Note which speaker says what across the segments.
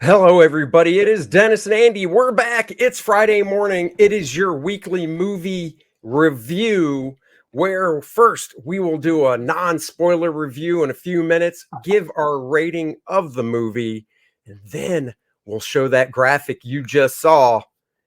Speaker 1: Hello, everybody. It is Dennis and Andy. We're back. It's Friday morning. It is your weekly movie review where first we will do a non spoiler review in a few minutes, give our rating of the movie, and then we'll show that graphic you just saw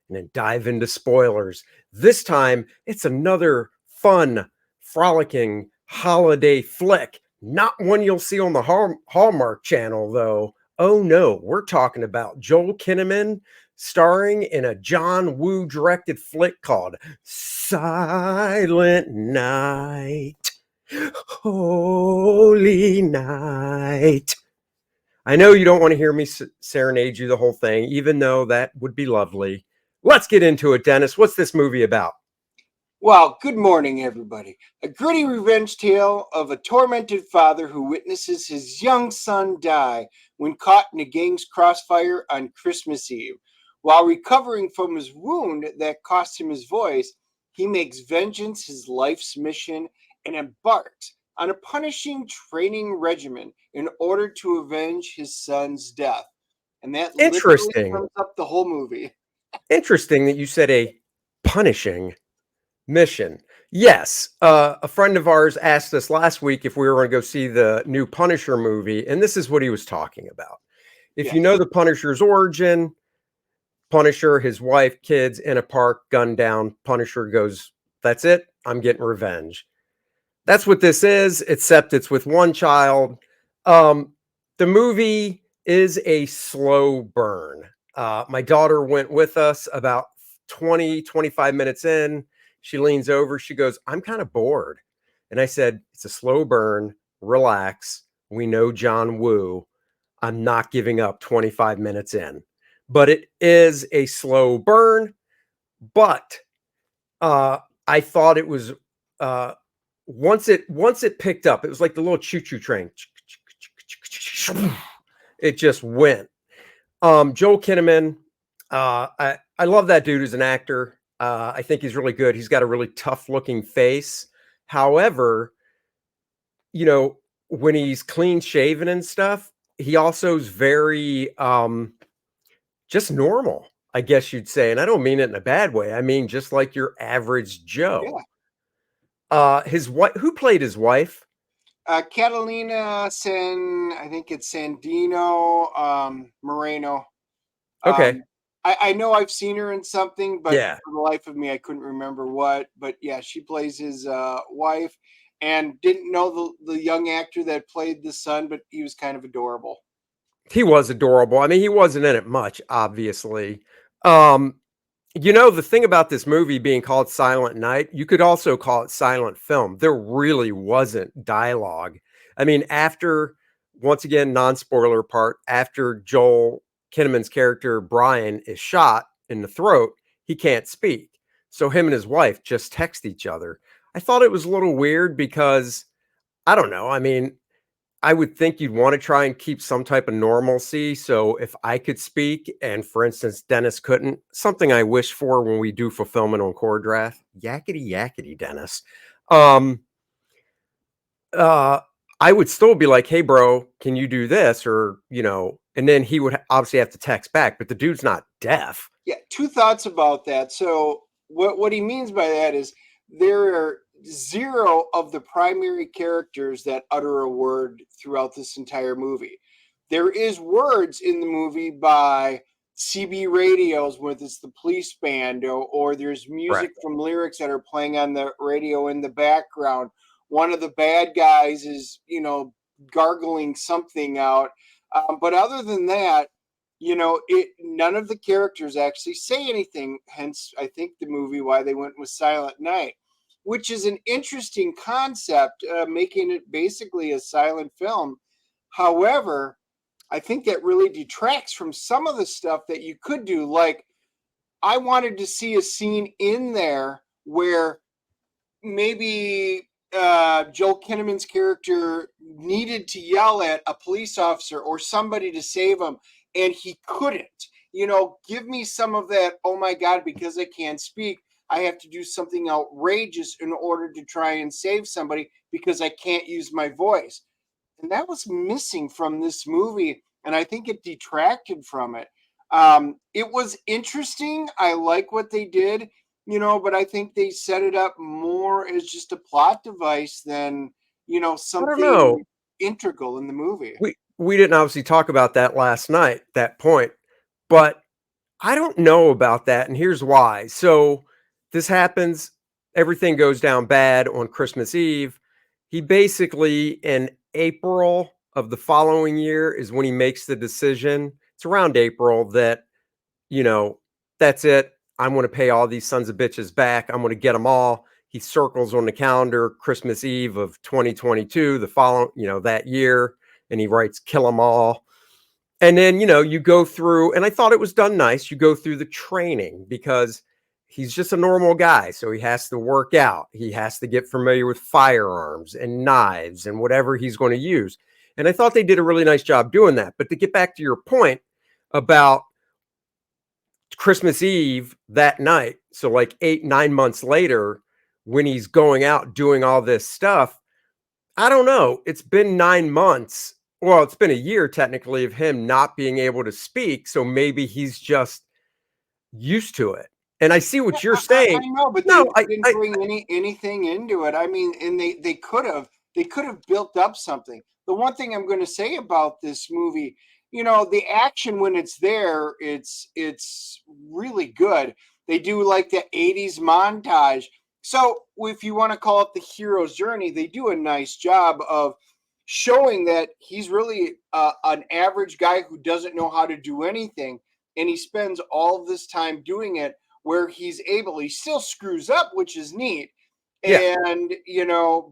Speaker 1: and then dive into spoilers. This time, it's another fun, frolicking holiday flick. Not one you'll see on the Hallmark channel, though. Oh no, we're talking about Joel Kinnaman starring in a John Woo directed flick called Silent Night. Holy Night. I know you don't want to hear me serenade you the whole thing, even though that would be lovely. Let's get into it, Dennis. What's this movie about?
Speaker 2: Well, good morning, everybody. A gritty revenge tale of a tormented father who witnesses his young son die when caught in a gang's crossfire on Christmas Eve. While recovering from his wound that cost him his voice, he makes vengeance his life's mission and embarks on a punishing training regimen in order to avenge his son's death. And that literally
Speaker 1: Interesting.
Speaker 2: sums up the whole movie.
Speaker 1: Interesting that you said a punishing mission. Yes, a friend of ours asked us last week if we were going to go see the new Punisher movie, and this is what he was talking about. If you know
Speaker 2: Yes.
Speaker 1: the Punisher's origin, Punisher, his wife, kids in a park, gunned down. Punisher goes, "That's it. I'm getting revenge." That's what this is, except it's with one child. Um, the movie is a slow burn. My daughter went with us about 25 minutes in. She leans over. She goes, "I'm kind of bored." And I said, "It's a slow burn. Relax. We know John Woo. I'm not giving up 25 minutes in." But it is a slow burn. But I thought it was uh, once it picked up, it was like the little choo choo train. It just went. Joel Kinnaman, I love that dude as an actor. I think he's really good. He's got a really tough looking face. However, you know, when he's clean shaven and stuff, he also is very just normal, I guess you'd say. And I don't mean it in a bad way. I mean just like your average
Speaker 2: Yeah.
Speaker 1: Joe. His wife, who played his wife?
Speaker 2: I think it's Sandino Moreno.
Speaker 1: Okay.
Speaker 2: Um, I know I've seen her in something, but
Speaker 1: Yeah.
Speaker 2: for the life of me, I couldn't remember what. But yeah, she plays his wife, and didn't know the young actor that played the son, but he was kind of adorable.
Speaker 1: He was adorable. I mean, he wasn't in it much, obviously. Um, the thing about this movie being called Silent Night, you could also call it silent film. There really wasn't dialogue. I mean, after, once again, non-spoiler part, after Joel Kinnaman's character Brian is shot in the throat, he can't speak. So him and his wife just text each other. I thought it was a little weird because I don't know. I mean, I would think you'd want to try and keep some type of normalcy. So if I could speak and, for instance, Dennis couldn't, something I wish for when we do fulfillment on core draft, yakety yakety, Dennis. Um, uh, I would still be like, "Hey, bro, can you do this?" Or, and then he would obviously have to text back, but the dude's not deaf.
Speaker 2: Yeah, two thoughts about that. So what he means by that is there are zero of the primary characters that utter a word throughout this entire movie. There is words in the movie by CB radios where it's the police band, or there's music
Speaker 1: Correct.
Speaker 2: from lyrics that are playing on the radio in the background. One of the bad guys is, gargling something out. But other than that, none of the characters actually say anything. Hence, I think the movie why they went with Silent Night, which is an interesting concept, making it basically a silent film. However, I think that really detracts from some of the stuff that you could do. Like, I wanted to see a scene in there where maybe Joel Kinnaman's character needed to yell at a police officer or somebody to save him, and he couldn't. Give me some of that. Oh my God, because I can't speak, I have to do something outrageous in order to try and save somebody because I can't use my voice. And that was missing from this movie. and I think it detracted from it. It was interesting. I like what they did, but I think they set it up more as just a plot device than,
Speaker 1: I don't know.
Speaker 2: something integral in the movie.
Speaker 1: We didn't obviously talk about that last night, that point, but I don't know about that, and here's why. So this happens, everything goes down bad on Christmas Eve. He basically, in April of the following year, is when he makes the decision. It's around April that, you know, that's it. I'm going to pay all these sons of bitches back. I'm going to get them all. He circles on the calendar Christmas Eve of 2022, the following, that year, and he writes kill them all. And then, you go through, and I thought it was done nice. You go through the training because he's just a normal guy. So he has to work out. He has to get familiar with firearms and knives and whatever he's going to use. And I thought they did a really nice job doing that. But to get back to your point about Christmas Eve that night, so like 8, 9 months later, when he's going out doing all this stuff, I don't know. It's been 9 months. Well, it's been a year technically of him not being able to speak. So maybe he's just used to it. And I see
Speaker 2: Yeah,
Speaker 1: what you're
Speaker 2: I
Speaker 1: saying.
Speaker 2: know, but they
Speaker 1: No, I,
Speaker 2: didn't
Speaker 1: I
Speaker 2: bring anything into it. I mean, and they could have built up something. The one thing I'm going to say about this movie, the action when it's there, it's really good. They do like the 80s montage. So if you want to call it the hero's journey, they do a nice job of showing that he's really an average guy who doesn't know how to do anything, and he spends all of this time doing it where he still screws up, which is neat.
Speaker 1: yeah.
Speaker 2: And,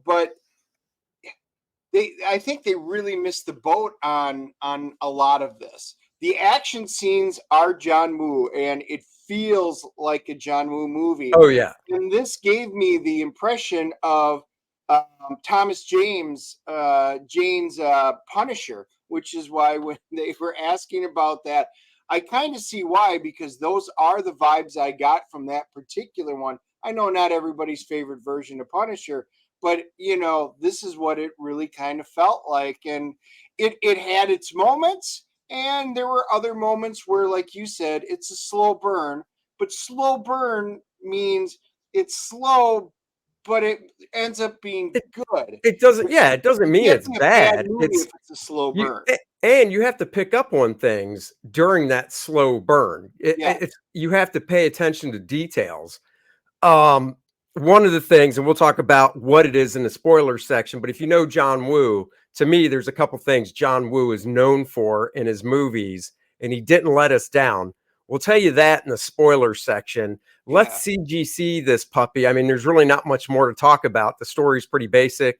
Speaker 2: but I think they really missed the boat on a lot of this. The action scenes are John Woo, and it feels like a John Woo movie.
Speaker 1: Oh yeah.
Speaker 2: And this gave me the impression of Thomas Jane's Punisher, which is why when they were asking about that, I kind of see why, because those are the vibes I got from that particular one. I know not everybody's favorite version of Punisher, but this is what it really kind of felt like. And it had its moments, and there were other moments where, like you said, it's a slow burn, but slow burn means it's slow, but it ends up being
Speaker 1: It,
Speaker 2: good.
Speaker 1: it doesn't,
Speaker 2: It,
Speaker 1: yeah, it doesn't
Speaker 2: it
Speaker 1: mean
Speaker 2: can't
Speaker 1: it's
Speaker 2: be a bad
Speaker 1: bad.
Speaker 2: movie
Speaker 1: It's
Speaker 2: if it's a slow
Speaker 1: you
Speaker 2: burn.
Speaker 1: and you have to pick up on things during that slow burn.
Speaker 2: Yeah,
Speaker 1: It's you have to pay attention to details. Um, One of the things, and we'll talk about what it is in the spoiler section, but if you know John Woo, to me, there's a couple things John Woo is known for in his movies, and he didn't let us down. We'll tell you that in the spoiler section. Let's
Speaker 2: yeah,
Speaker 1: CGC this puppy. I mean, there's really not much more to talk about. The story's pretty basic,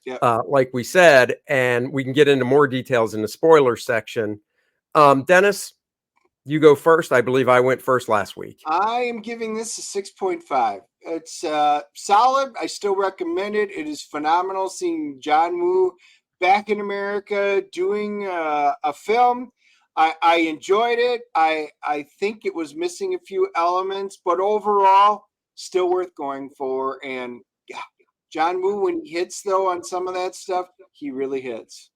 Speaker 2: yeah.
Speaker 1: like we said, and we can get into more details in the spoiler section. Dennis, you go first. I believe I went first last week.
Speaker 2: I am giving this a 6.5. It's solid. I still recommend it. It is phenomenal seeing John Woo back in America doing a film. I enjoyed it. I think it was missing a few elements, but overall, still worth going for. And yeah, John Woo, when he hits though on some of that stuff, he really hits.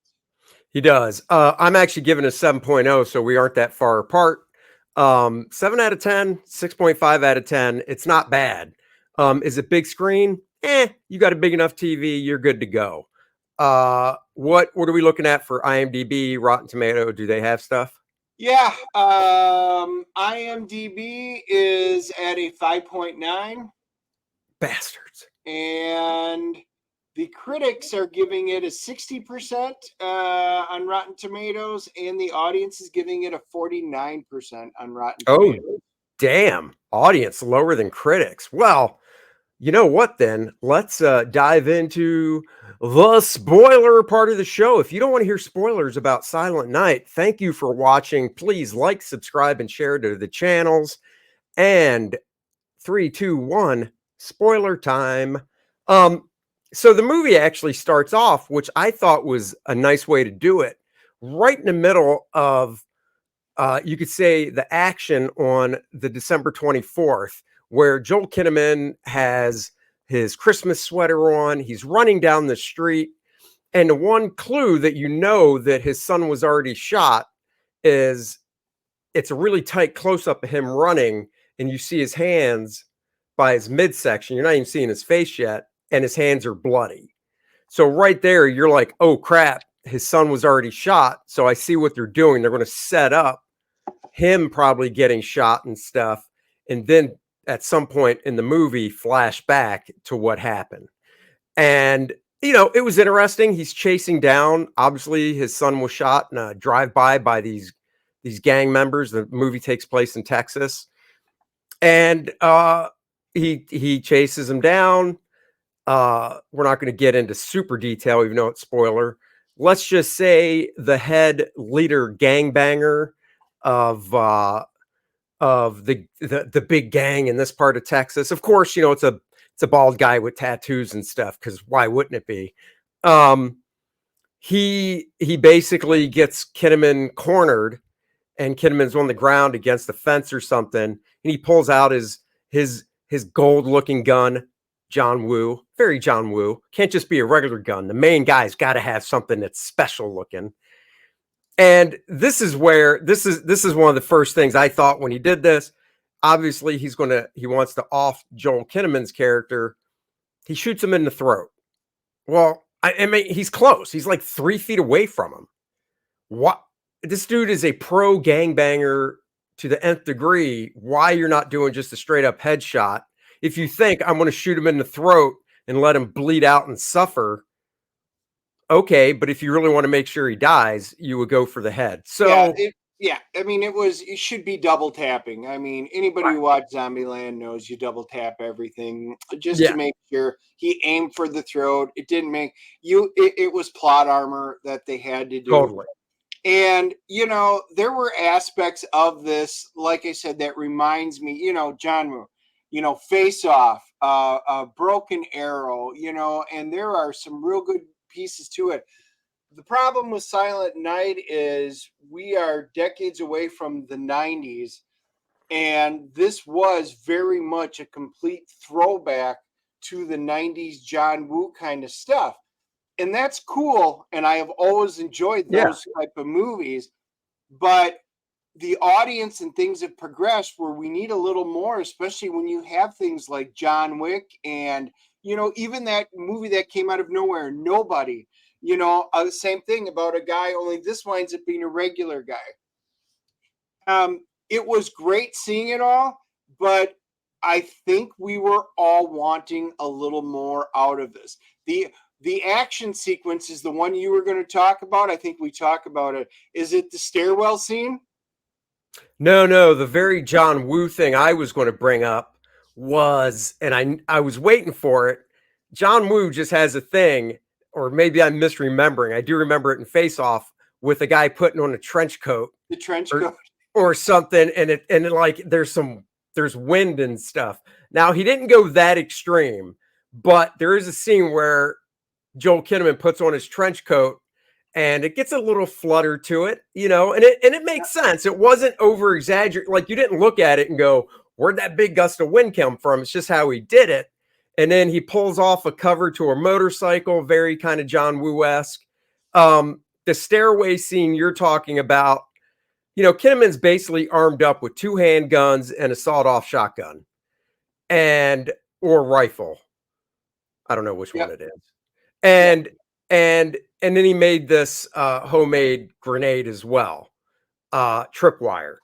Speaker 1: He does. I'm actually giving a 7.0, so we aren't that far apart. 7 out of 10, 6.5 out of 10. It's not bad. Is it big screen? You got a big enough TV, you're good to go. What are we looking at for IMDb, Rotten Tomato? Do they have stuff?
Speaker 2: Yeah, IMDb is at a 5.9.
Speaker 1: Bastards.
Speaker 2: And the critics are giving it a 60% on Rotten Tomatoes, and the audience is giving it a 49% on Rotten
Speaker 1: Oh,
Speaker 2: Tomatoes.
Speaker 1: damn. Audience lower than critics. Well, you know what then? Let's dive into the spoiler part of the show. If you don't want to hear spoilers about Silent Night, thank you for watching. Please like, subscribe, and share to the channels. And 3, 2, 1, spoiler time. Um, so the movie actually starts off, which I thought was a nice way to do it, right in the middle of you could say the action on the December 24th, where Joel Kinnaman has his Christmas sweater on. He's running down the street. And the one clue that you know that his son was already shot is it's a really tight close up of him running, and you see his hands by his midsection. You're not even seeing his face yet, and his hands are bloody. So right there, you're like, oh crap, his son was already shot. So I see what they're doing. They're going to set up him probably getting shot and stuff. And then at some point in the movie, flash back to what happened. And, it was interesting. He's chasing down, obviously, his son was shot in a drive-by by these gang members. The movie takes place in Texas. And he chases him down. We're not going to get into super detail, even though it's spoiler. Let's just say the head leader gangbanger of the big gang in this part of Texas. Of course, it's a bald guy with tattoos and stuff, because why wouldn't it be? He basically gets Kinnaman cornered, and Kinnaman's on the ground against the fence or something, and he pulls out his gold looking gun. John Woo, very John Woo. Can't just be a regular gun. The main guy's got to have something that's special looking. And this is where this is one of the first things I thought when he did this. Obviously, he wants to off Joel Kinnaman's character. He shoots him in the throat. Well, I mean, he's close. He's like 3 feet away from him. What? This dude is a pro gangbanger to the nth degree. Why you're not doing just a straight up headshot? If you think I'm going to shoot him in the throat and let him bleed out and suffer, okay. But if you really want to make sure he dies, you would go for the head. So
Speaker 2: I mean, it should be double tapping. I mean, anybody who watched Zombieland knows you double tap everything just to make sure. He aimed for the throat. It didn't make you. It was plot armor that they had to do.
Speaker 1: Totally.
Speaker 2: And, there were aspects of this, like I said, that reminds me, John Woo, Face Off, a Broken Arrow, and there are some real good pieces to it. The problem with Silent Night is we are decades away from the 90s, and this was very much a complete throwback to the 90s John Woo kind of stuff. And that's cool, and I have always enjoyed those type of movies, but the audience and things have progressed where we need a little more, especially when you have things like John Wick and, even that movie that came out of nowhere, Nobody, the same thing about a guy, only this winds up being a regular guy. It was great seeing it all, but I think we were all wanting a little more out of this. The action sequence is the one you were going to talk about. I think we talk about it. Is it the stairwell scene?
Speaker 1: No. The very John Woo thing I was going to bring up was, and I was waiting for it. John Woo just has a thing, or maybe I'm misremembering. I do remember it in Face Off with a guy putting on a trench coat,
Speaker 2: the trench coat,
Speaker 1: or something, and it like there's wind and stuff. Now he didn't go that extreme, but there is a scene where Joel Kinnaman puts on his trench coat, and it gets a little flutter to it, and it makes sense. It wasn't over exaggerated. Like, you didn't look at it and go, where'd that big gust of wind come from? It's just how he did it. And then he pulls off a cover to a motorcycle, very kind of John Woo-esque. The stairway scene you're talking about, Kinnaman's basically armed up with 2 handguns and a sawed-off shotgun or riple. I don't know which one it is. And then he made this homemade grenade as well, tripwire.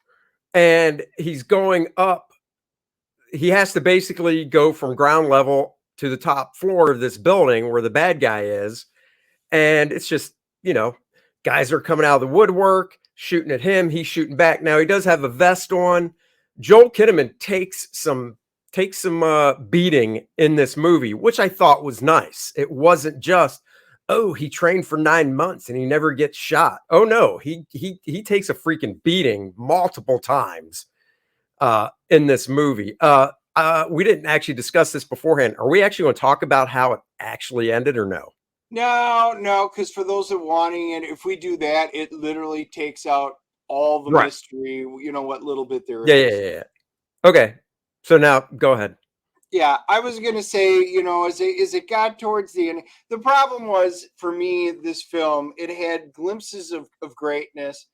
Speaker 1: And he's going up. He has to basically go from ground level to the top floor of this building where the bad guy is. And it's just, guys are coming out of the woodwork, shooting at him. He's shooting back. Now, he does have a vest on. Joel Kinnaman takes some beating in this movie, which I thought was nice. It wasn't just, oh, he trained for 9 months and he never gets shot. Oh no, he takes a freaking beating multiple times in this movie. We didn't actually discuss this beforehand. Are we actually going to talk about how it actually ended, or no?
Speaker 2: No, because for those that wanting it, if we do that, it literally takes out all the mystery, what little bit there is.
Speaker 1: Yeah. Okay. So now go ahead.
Speaker 2: Yeah, I was going to say, as it got towards the end, the problem was, for me, this film, it had glimpses of greatness.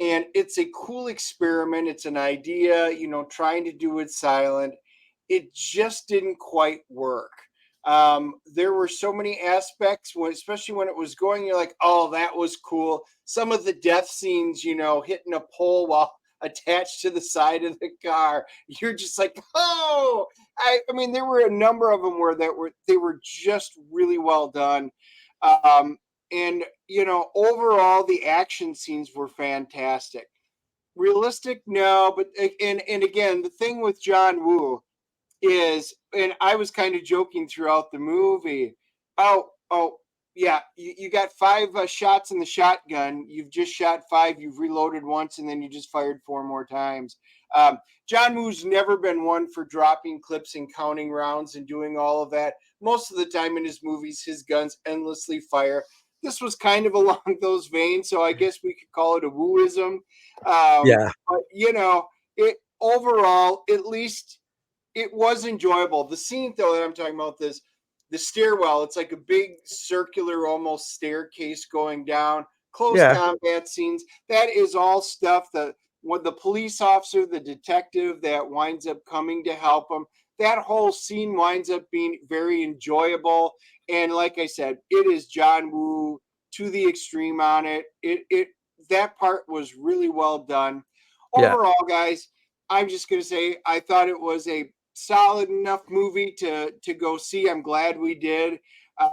Speaker 2: and it's a cool experiment. It's an idea, trying to do it silent. It just didn't quite work. There were so many aspects when, especially when it was going, you're like, oh, that was cool. Some of the death scenes, hitting a pole while attached to the side of the car, you're just like, oh, I mean, there were a number of them where they were just really well done. And overall, the action scenes were fantastic. Realistic, no, but and again, the thing with John Woo is, and I was kind of joking throughout the movie. Oh, yeah, you got five shots in the shotgun. You've just shot five. You've reloaded once, and then you just fired four more times. Um, John Woo's never been one for dropping clips and counting rounds and doing all of that. Most of the time in his movies, his guns endlessly fire. This was kind of along those veins, so I guess we could call it a wooism.
Speaker 1: Yeah.
Speaker 2: But it overall, at least it was enjoyable. The scene though that I'm talking about, this the stairwell, it's like a big circular almost staircase going down, close
Speaker 1: Yeah.
Speaker 2: combat scenes. That is all stuff that when the police officer, the detective that winds up coming to help him, that whole scene winds up being very enjoyable. And like I said, it is John Woo to the extreme on it. It that part was really well done.
Speaker 1: Yeah.
Speaker 2: Overall, guys, I'm just gonna say I thought it was a solid enough movie to go see. I'm glad we did.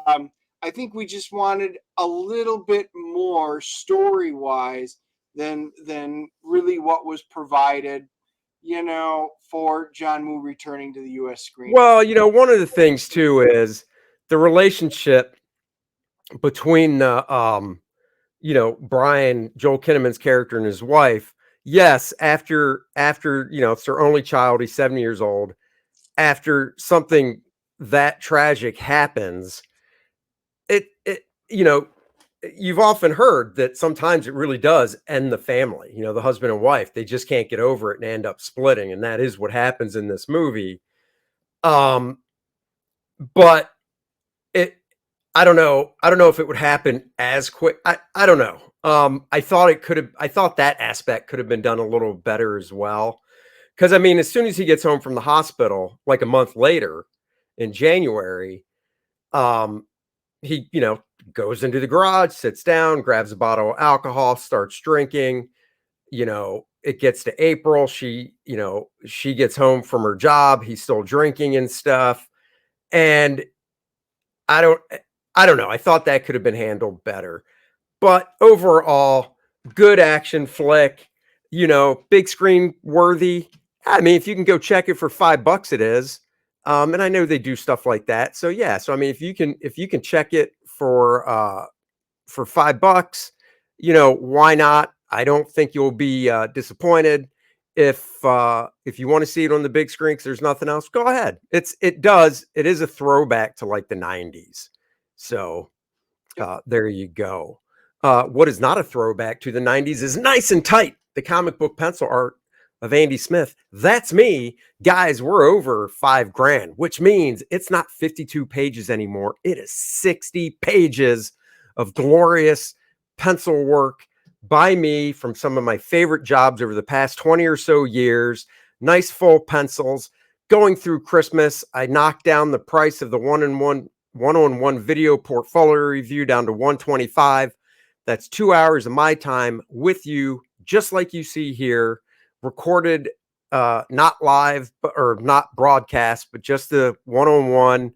Speaker 2: Um, I think we just wanted a little bit more story wise than really what was provided, for John Woo returning to the U.S. screen.
Speaker 1: Well, one of the things too is the relationship between Brian, Joel Kinnaman's character and his wife. Yes, after, it's their only child, he's 7 years old. After something that tragic happens, it you've often heard that sometimes it really does end the family. The husband and wife, they just can't get over it and end up splitting, and that is what happens in this movie. Um, but it I don't know. I don't know if it would happen as quick. I don't know. I thought that aspect could have been done a little better as well. Because I mean, as soon as he gets home from the hospital, like a month later in January, um, he, goes into the garage, sits down, grabs a bottle of alcohol, starts drinking. It gets to April. She gets home from her job. He's still drinking and stuff. And I don't, I don't know. I thought that could have been handled better. But overall, good action flick, big screen worthy. I mean, if you can go check it for $5, it is. And I know they do stuff like that. So yeah. So I mean, if you can check it for $5, why not? I don't think you'll be disappointed. If you want to see it on the big screen because there's nothing else, go ahead. It is a throwback to like the 90s. So there you go. What is not a throwback to the 90s is Nice and Tight, the comic book pencil art of Andy Smith. That's me. Guys, we're over $5,000, which means it's not 52 pages anymore. It is 60 pages of glorious pencil work by me from some of my favorite jobs over the past 20 or so years. Nice full pencils. Going through Christmas, I knocked down the price of the one-on-one video portfolio review down to $125. That's 2 hours of my time with you, just like you see here, recorded, not live or not broadcast, but just the one-on-one.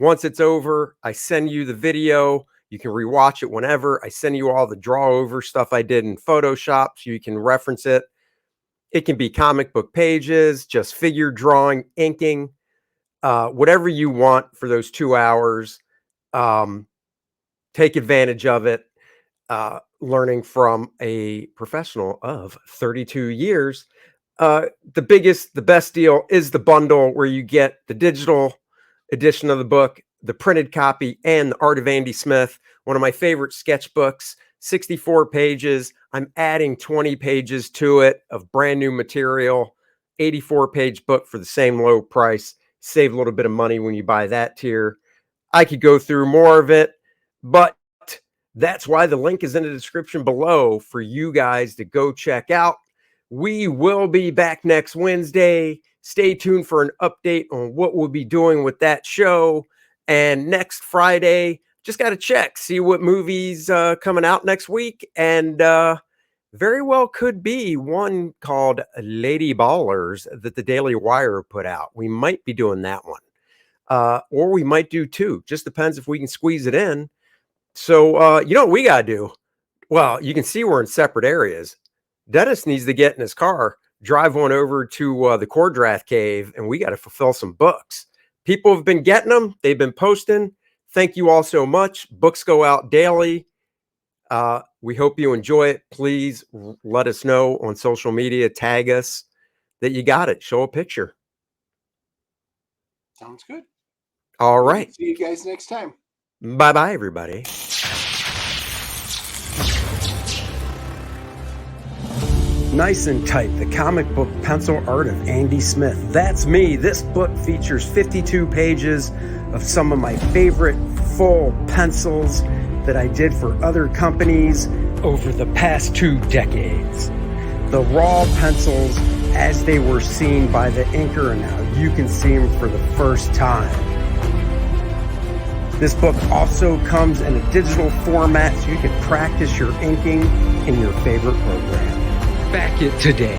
Speaker 1: Once it's over, I send you the video. You can rewatch it whenever. I send you all the draw over stuff I did in Photoshop so you can reference it. It can be comic book pages, just figure drawing, inking, whatever you want for those 2 hours. Take advantage of it. Learning from a professional of 32 years. The best deal is the bundle where you get the digital edition of the book, the printed copy, and the Art of Andy Smith, one of my favorite sketchbooks, 64 pages. I'm adding 20 pages to it of brand new material, 84-page book for the same low price. Save a little bit of money when you buy that tier. I could go through more of it, but That's why the link is in the description below for you guys to go check out. We will be back next Wednesday. Stay tuned for an update on what we'll be doing with that show. And next Friday, just got to check, see what movies coming out next week. And very well could be one called Lady Ballers that the Daily Wire put out. We might be doing that one. Or we might do two. Just depends if we can squeeze it in. So, you know what we got to do? Well, you can see we're in separate areas. Dennis needs to get in his car, drive on over to the Core Draft Cave, and we got to fulfill some books. People have been getting them. They've been posting. Thank you all so much. Books go out daily. We hope you enjoy it. Please let us know on social media. Tag us that you got it. Show a picture.
Speaker 2: Sounds good.
Speaker 1: All right.
Speaker 2: See you guys next time.
Speaker 1: Bye-bye, everybody. Nice and Tight, the comic book pencil art of Andy Smith. That's me. This book features 52 pages of some of my favorite full pencils that I did for other companies over the past 2 decades. The raw pencils as they were seen by the inker, and now you can see them for the first time. This book also comes in a digital format so you can practice your inking in your favorite program. Back it today.